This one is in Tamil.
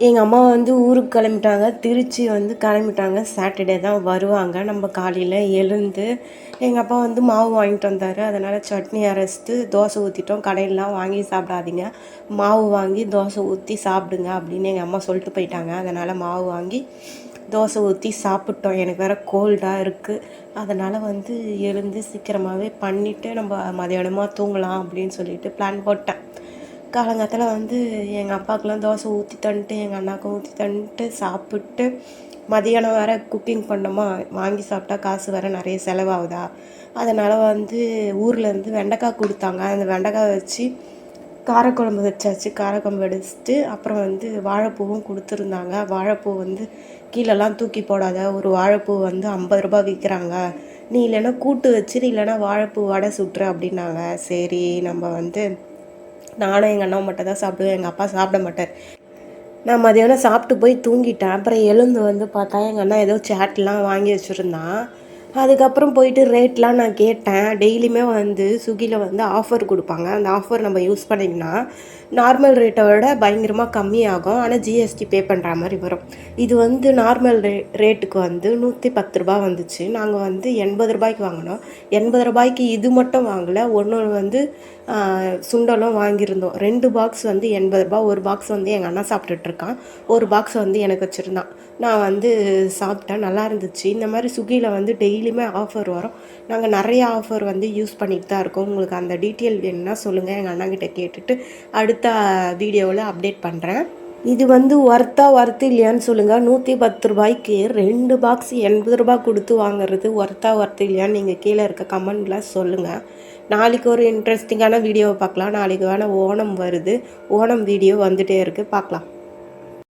எங்கள் அம்மா வந்து ஊருக்கு கிளம்பிட்டாங்க. திருச்சி வந்து கிளம்பிட்டாங்க. சாட்டர்டே தான் வருவாங்க. நம்ம காலையில் எழுந்து எங்கள் அப்பா வந்து மாவு வாங்கிட்டு வந்தார். அதனால் சட்னி அரைச்சிட்டு தோசை ஊற்றிட்டோம். கடையிலலாம் வாங்கி சாப்பிடாதீங்க, மாவு வாங்கி தோசை ஊற்றி சாப்பிடுங்க அப்படின்னு எங்கள் அம்மா சொல்லிட்டு போயிட்டாங்க. அதனால் மாவு வாங்கி தோசை ஊற்றி சாப்பிட்டோம். எனக்கு வேறு கோல்டாக இருக்குது. அதனால் வந்து எழுந்து சீக்கிரமாகவே பண்ணிவிட்டு நம்ம மதியானமாக தூங்கலாம் அப்படின்னு சொல்லிட்டு பிளான் போட்டேன். காலங்காத்தால வந்து எங்கள் அப்பாவுக்குலாம் தோசை ஊற்றி தந்துட்டு எங்கள் அண்ணாவுக்கும் ஊற்றி தந்துட்டு சாப்பிட்டு மதியானம் வேறு குக்கிங் பண்ணோமா, வாங்கி சாப்பிட்டா காசு வேறு நிறைய செலவாகுதா. அதனால் வந்து ஊர்லேருந்து வெண்டைக்காய் கொடுத்தாங்க. அந்த வெண்டைக்காய் வச்சு காரக்குழம்பு வச்சாச்சு. காரக்குழம்பு வச்சுட்டு அப்புறம் வந்து வாழைப்பூவும் கொடுத்துருந்தாங்க. வாழைப்பூ வந்து கீழெல்லாம் தூக்கி போடாத, ஒரு வாழைப்பூ வந்து 50 ரூபா விற்கிறாங்க, நீ இல்லைன்னா கூட்டு வச்சிரு, இல்லைன்னா வாழைப்பூ வடை சுட்டுரு அப்படின்னாங்க. சரி, நம்ம வந்து நானும் எங்கள் அண்ணா மட்டும் தான் சாப்பிடுவேன், எங்கள் அப்பா சாப்பிட மாட்டார். நான் மதியானம் சாப்பிட்டு போய் தூங்கிட்டேன். அப்புறம் எழுந்து வந்து பார்த்தா எங்கள் அண்ணா ஏதோ சேட்லாம் வாங்கி வச்சுருந்தான். அதுக்கப்புறம் போயிட்டு ரேட்லாம் நான் கேட்டேன். டெய்லியுமே வந்து ஸ்விக்கியில் வந்து ஆஃபர் கொடுப்பாங்க. அந்த ஆஃபர் நம்ம யூஸ் பண்ணிங்கன்னா நார்மல் ரேட்டை விட பயங்கரமாக கம்மியாகும். ஆனால் ஜிஎஸ்டி பே பண்ணுற மாதிரி வரும். இது வந்து நார்மல் ரேட்டுக்கு வந்து 110 ரூபா வந்துச்சு. நாங்கள் வந்து 80 ரூபாய்க்கு வாங்கினோம். 80 ரூபாய்க்கு இது மட்டும் வாங்கலை, ஒன்று வந்து சுண்டலும் வாங்கியிருந்தோம். 2 பாக்ஸ் வந்து 80 ரூபா. ஒரு பாக்ஸ் வந்து எங்கள் அண்ணா சாப்பிட்டுட்ருக்கான், ஒரு பாக்ஸ் வந்து எனக்கு வச்சுருந்தான். நான் வந்து சாப்பிட்டேன், நல்லா இருந்துச்சு. இந்த மாதிரி ஸ்விக்கியில் வந்து டெய்லியுமே ஆஃபர் வரும். நாங்கள் நிறைய ஆஃபர் வந்து யூஸ் பண்ணிட்டு தான் இருக்கோம். உங்களுக்கு அந்த டீட்டெயில் வேணும்னா சொல்லுங்கள், எங்கள் அண்ணாங்கிட்ட கேட்டுட்டு அடுத்த வீடியோவில் அப்டேட் பண்ணுறேன். இது வந்து ஒர்த்து இல்லையான்னு சொல்லுங்கள். 110 ரூபாய்க்கு 2 பாக்ஸ் 80 ரூபா கொடுத்து வாங்குறது ஒர்த்து இல்லையான்னு நீங்கள் கீழே இருக்க கமெண்டில் சொல்லுங்கள். நாளைக்கு ஒரு இன்ட்ரெஸ்டிங்கான வீடியோவை பார்க்கலாம். நாளைக்கு வேணால் ஓணம் வருது, ஓணம் வீடியோ வந்துகிட்டே இருக்குது, பார்க்கலாம்.